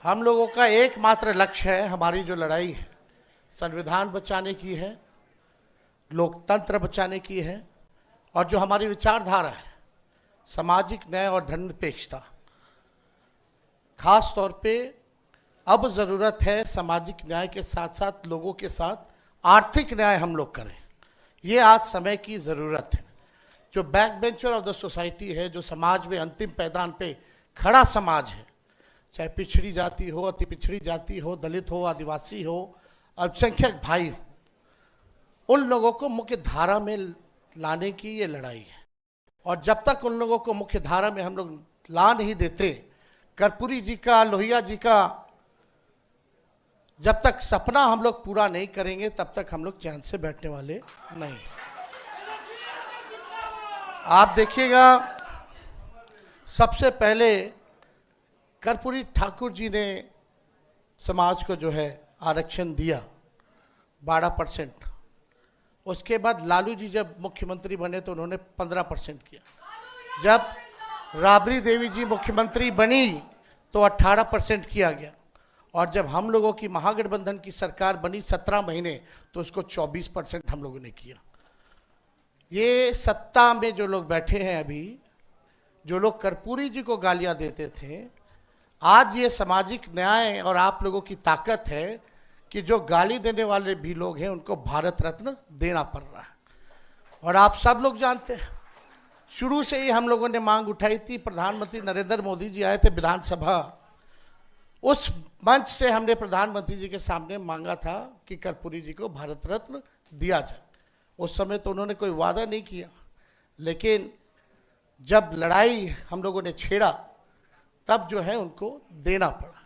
हम लोगों का एकमात्र लक्ष्य है, हमारी जो लड़ाई है संविधान बचाने की है, लोकतंत्र बचाने की है, और जो हमारी विचारधारा है सामाजिक न्याय और धर्मनिरपेक्षता। खास तौर पे अब ज़रूरत है सामाजिक न्याय के साथ साथ लोगों के साथ आर्थिक न्याय हम लोग करें। ये आज समय की ज़रूरत है। जो back bencher of the society है, जो समाज में अंतिम पैदान पे खड़ा समाज है, चाहे पिछड़ी जाति हो, अति पिछड़ी जाति हो, दलित हो, आदिवासी हो, अल्पसंख्यक भाई हो, उन लोगों को मुख्य धारा में लाने की ये लड़ाई है। और जब तक उन लोगों को मुख्य धारा में हम लोग ला नहीं देते, कर्पूरी जी का, लोहिया जी का जब तक सपना हम लोग पूरा नहीं करेंगे, तब तक हम लोग चैन से बैठने वाले नहीं। आप देखिएगा, सबसे पहले कर्पूरी ठाकुर जी ने समाज को जो है आरक्षण दिया 12%। उसके बाद लालू जी जब मुख्यमंत्री बने तो उन्होंने 15% किया। जब राबड़ी देवी जी मुख्यमंत्री बनी तो 18% किया गया। और जब हम लोगों की महागठबंधन की सरकार बनी 17 महीने, तो उसको 24% हम लोगों ने किया। ये सत्ता में जो लोग बैठे हैं अभी, जो लोग कर्पूरी जी को गालियां देते थे, आज ये सामाजिक न्याय और आप लोगों की ताकत है कि जो गाली देने वाले भी लोग हैं उनको भारत रत्न देना पड़ रहा है। और आप सब लोग जानते हैं, शुरू से ही हम लोगों ने मांग उठाई थी। प्रधानमंत्री नरेंद्र मोदी जी आए थे विधानसभा, उस मंच से हमने प्रधानमंत्री जी के सामने मांगा था कि कर्पूरी जी को भारत रत्न दिया जाए। उस समय तो उन्होंने कोई वादा नहीं किया, लेकिन जब लड़ाई हम लोगों ने छेड़ा तब जो है उनको देना पड़ा।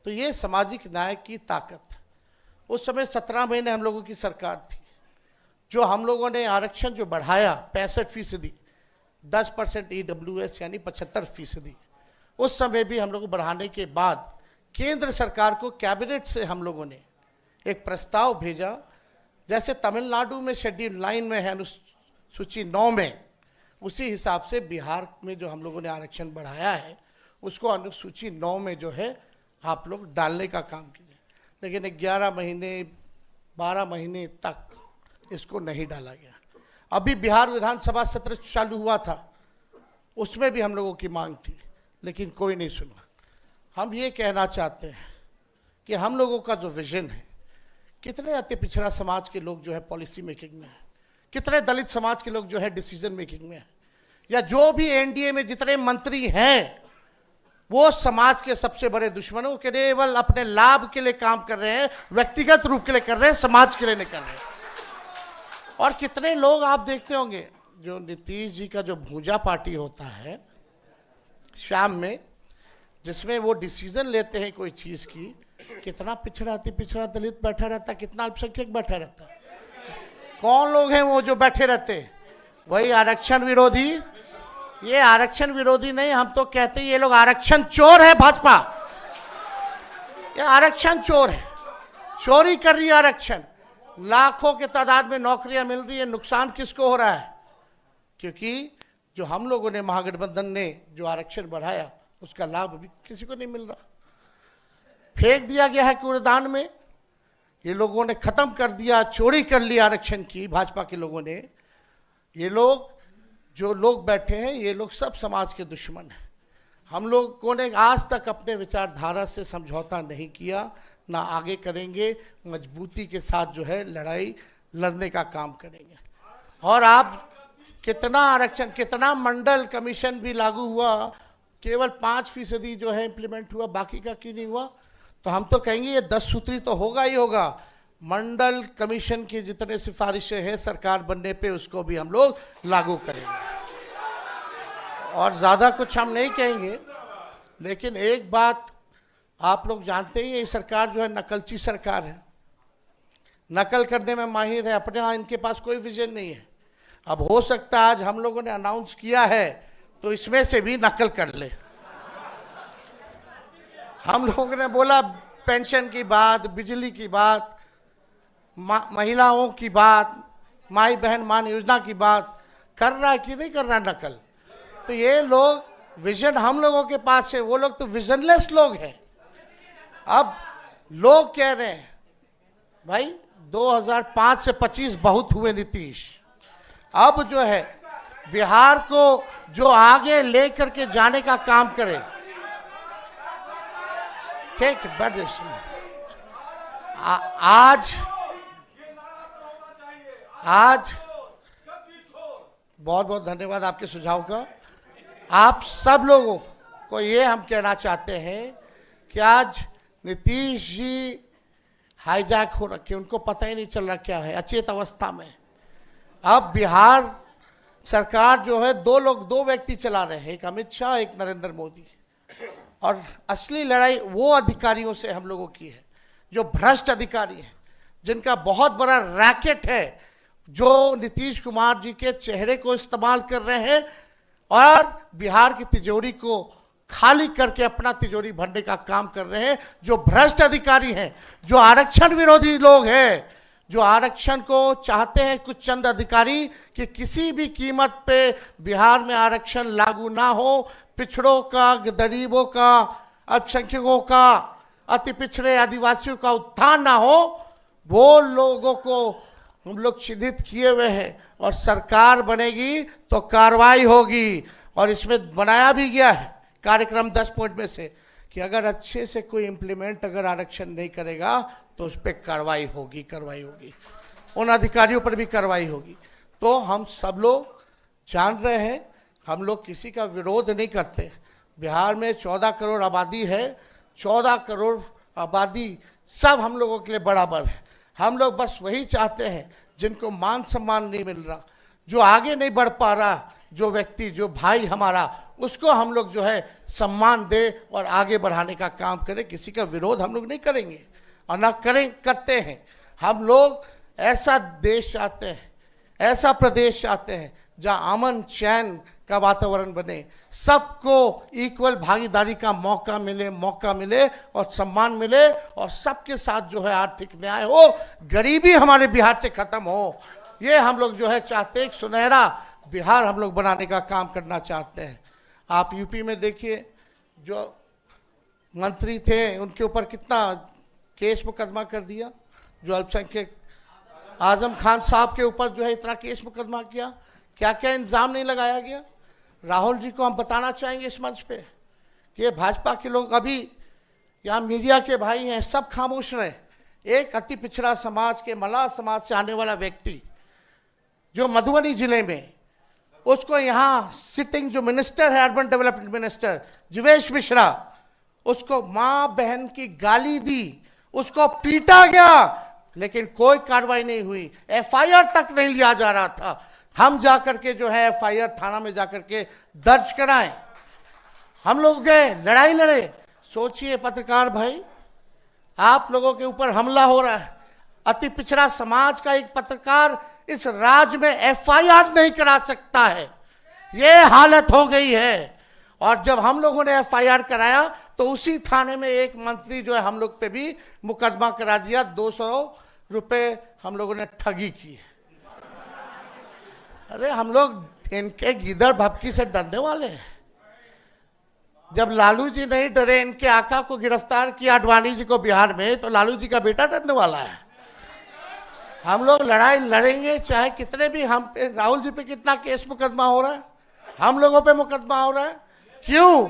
तो ये सामाजिक न्याय की ताकत है। उस समय 17 महीने हम लोगों की सरकार थी। जो हम लोगों ने आरक्षण जो बढ़ाया 65%, 10% EWS यानी 75%, उस समय भी हम लोग बढ़ाने के बाद केंद्र सरकार को कैबिनेट से हम लोगों ने एक प्रस्ताव भेजा। जैसे तमिलनाडु में शेड्यूल 9 में है, अनुसूची 9 में, उसी हिसाब से बिहार में जो हम लोगों ने आरक्षण बढ़ाया है उसको अनुसूची 9 में जो है आप लोग डालने का काम कीजिए। लेकिन 11 महीने 12 महीने तक इसको नहीं डाला गया। अभी बिहार विधानसभा सत्र चालू हुआ था, उसमें भी हम लोगों की मांग थी, लेकिन कोई नहीं सुना। हम ये कहना चाहते हैं कि हम लोगों का जो विजन है, कितने अति पिछड़ा समाज के लोग जो है पॉलिसी मेकिंग में है, कितने दलित समाज के लोग जो है डिसीजन मेकिंग में है, या जो भी एनडीए में जितने मंत्री हैं वो समाज के सबसे बड़े दुश्मनों के केवल अपने लाभ के लिए काम कर रहे हैं, व्यक्तिगत रूप के लिए कर रहे हैं, समाज के लिए नहीं कर रहे हैं। और कितने लोग आप देखते होंगे, जो नीतीश जी का जो भूजा पार्टी होता है शाम में, जिसमें वो डिसीजन लेते हैं कोई चीज की, कितना पिछड़ा अति पिछड़ा दलित बैठा रहता है, कितना अल्पसंख्यक बैठा रहता है। कौन लोग हैं वो जो बैठे रहते हैं? वही आरक्षण विरोधी। ये आरक्षण विरोधी नहीं, हम तो कहते हैं ये लोग आरक्षण चोर है। भाजपा ये आरक्षण चोर है, चोरी कर रही है आरक्षण। लाखों के तादाद में नौकरियां मिल रही है, नुकसान किसको हो रहा है? क्योंकि जो हम लोगों ने महागठबंधन ने जो आरक्षण बढ़ाया उसका लाभ अभी किसी को नहीं मिल रहा, फेंक दिया गया है कूड़ेदान में। ये लोगों ने खत्म कर दिया, चोरी कर ली आरक्षण की, भाजपा के लोगों ने। ये लोग जो लोग बैठे हैं, ये लोग सब समाज के दुश्मन हैं। हम लोगों ने आज तक अपने विचारधारा से समझौता नहीं किया, ना आगे करेंगे। मजबूती के साथ जो है लड़ाई लड़ने का काम करेंगे। और आप कितना आरक्षण, कितना मंडल कमीशन भी लागू हुआ, केवल 5% जो है इम्प्लीमेंट हुआ, बाकी का क्यों नहीं हुआ? तो हम तो कहेंगे ये 10 सूत्री तो होगा ही होगा। मंडल कमीशन की जितने सिफारिशें हैं सरकार बनने पे, उसको भी हम लोग लागू करेंगे। और ज़्यादा कुछ हम नहीं कहेंगे, लेकिन एक बात आप लोग जानते ही, ये सरकार जो है नकलची सरकार है, नकल करने में माहिर है। अपने यहाँ इनके पास कोई विजन नहीं है। अब हो सकता है आज हम लोगों ने अनाउंस किया है तो इसमें से भी नकल कर ले। हम लोगों ने बोला पेंशन की बात, बिजली की बात, महिलाओं की बात, माई बहन मान योजना की बात, कर रहा है कि नहीं कर रहा नकल? तो ये लोग विजन हम लोगों के पास है, वो लोग तो विजनलेस लोग हैं। अब लोग कह रहे हैं भाई 2005 से 25 बहुत हुए नीतीश, अब जो है बिहार को जो आगे लेकर के जाने का काम करे। ठीक, आज बहुत बहुत धन्यवाद आपके सुझाव का। आप सब लोगों को ये हम कहना चाहते हैं कि आज नीतीश जी हाईजैक हो रखे, उनको पता ही नहीं चल रहा क्या है, अचेत अवस्था में। अब बिहार सरकार जो है दो व्यक्ति चला रहे हैं, एक अमित शाह, एक नरेंद्र मोदी। और असली लड़ाई वो अधिकारियों से हम लोगों की है जो भ्रष्ट अधिकारी हैं, जिनका बहुत बड़ा रैकेट है, जो नीतीश कुमार जी के चेहरे को इस्तेमाल कर रहे हैं और बिहार की तिजोरी को खाली करके अपना तिजोरी भरने का काम कर रहे हैं। जो भ्रष्ट अधिकारी हैं, जो आरक्षण विरोधी लोग हैं, जो आरक्षण को चाहते हैं कुछ चंद अधिकारी कि किसी भी कीमत पे बिहार में आरक्षण लागू ना हो, पिछड़ों का, गरीबों का, अल्पसंख्यकों का, अति पिछड़े आदिवासियों का उत्थान ना हो, वो लोगों को हम लोग चिन्हित किए हुए हैं। और सरकार बनेगी तो कार्रवाई होगी, और इसमें बनाया भी गया है कार्यक्रम 10 पॉइंट में से कि अगर अच्छे से कोई इम्प्लीमेंट अगर आरक्षण नहीं करेगा तो उस पर कार्रवाई होगी उन अधिकारियों पर भी कार्रवाई होगी। तो हम सब लोग जान रहे हैं, हम लोग किसी का विरोध नहीं करते। बिहार में 14 करोड़ आबादी है, 14 करोड़ आबादी सब हम लोगों के लिए बराबर है। हम लोग बस वही चाहते हैं जिनको मान सम्मान नहीं मिल रहा, जो आगे नहीं बढ़ पा रहा, जो व्यक्ति, जो भाई हमारा, उसको हम लोग जो है सम्मान दे और आगे बढ़ाने का काम करें। किसी का विरोध हम लोग नहीं करेंगे और ना करते हैं। हम लोग ऐसा देश चाहते हैं, ऐसा प्रदेश चाहते हैं जहां अमन चैन का वातावरण बने, सबको इक्वल भागीदारी का मौका मिले और सम्मान मिले, और सबके साथ जो है आर्थिक न्याय हो, गरीबी हमारे बिहार से खत्म हो। ये हम लोग जो है चाहते हैं, एक सुनहरा बिहार हम लोग बनाने का काम करना चाहते हैं। आप यूपी में देखिए, जो मंत्री थे उनके ऊपर कितना केस मुकदमा कर दिया, जो अल्पसंख्यक आजम खान साहब के ऊपर जो है इतना केस मुकदमा किया, क्या क्या इंजाम नहीं लगाया गया। राहुल जी को हम बताना चाहेंगे इस मंच पे कि भाजपा के लोग, अभी यहाँ मीडिया के भाई हैं, सब खामोश रहे। एक अति पिछड़ा समाज के, मल्लाह समाज से आने वाला व्यक्ति जो मधुबनी जिले में, उसको यहाँ सिटिंग जो मिनिस्टर है, urban development minister Jivesh Mishra, उसको माँ बहन की गाली दी, उसको पीटा गया, लेकिन कोई कार्रवाई नहीं हुई, एफआईआर तक नहीं लिया जा रहा था। हम जाकर के जो है एफआईआर थाना में जाकर के दर्ज कराएं। हम लोग गए, लड़ाई लड़े। सोचिए पत्रकार भाई, आप लोगों के ऊपर हमला हो रहा है, अति पिछड़ा समाज का एक पत्रकार इस राज्य में एफआईआर नहीं करा सकता है, ये हालत हो गई है। और जब हम लोगों ने एफआईआर कराया तो उसी थाने में एक मंत्री जो है हम लोग पे भी मुकदमा करा दिया, 200 रुपए हम लोगों ने ठगी की। अरे हम लोग इनके गिदड़ भपकी से डरने वाले हैं? जब लालू जी नहीं डरे, इनके आका को गिरफ्तार किया आडवाणी जी को बिहार में, तो लालू जी का बेटा डरने वाला है? हम लोग लड़ाई लड़ेंगे, चाहे कितने भी, हम पे, राहुल जी पे कितना केस मुकदमा हो रहा है, हम लोगों पे मुकदमा हो रहा है। क्यों?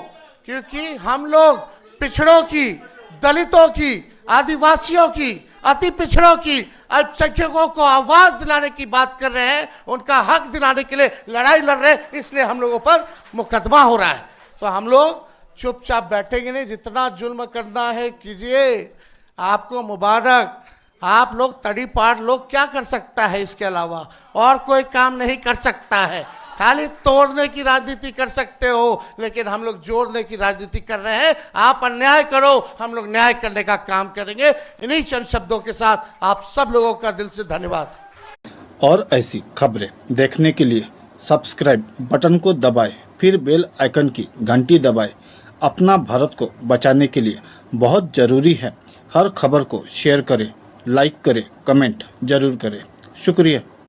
क्योंकि हम लोग पिछड़ों की, दलितों की, आदिवासियों की, अति पिछड़ों की, अल्पसंख्यकों को आवाज दिलाने की बात कर रहे हैं, उनका हक दिलाने के लिए लड़ाई लड़ रहे हैं, इसलिए हम लोगों पर मुकदमा हो रहा है। तो हम लोग चुपचाप बैठेंगे नहीं, जितना जुल्म करना है कीजिए, आपको मुबारक। आप लोग तड़ी पार लोग क्या कर सकता है, इसके अलावा और कोई काम नहीं कर सकता है। खाली तोड़ने की राजनीति कर सकते हो, लेकिन हम लोग जोड़ने की राजनीति कर रहे हैं। आप अन्याय करो, हम लोग न्याय करने का काम करेंगे। इन्हीं चंद शब्दों के साथ आप सब लोगों का दिल से धन्यवाद। और ऐसी खबरें देखने के लिए सब्सक्राइब बटन को दबाएं, फिर बेल आइकन की घंटी दबाएं। अपना भारत को बचाने के लिए बहुत जरूरी है। हर खबर को शेयर करें, लाइक करें, कमेंट जरूर करें। शुक्रिया।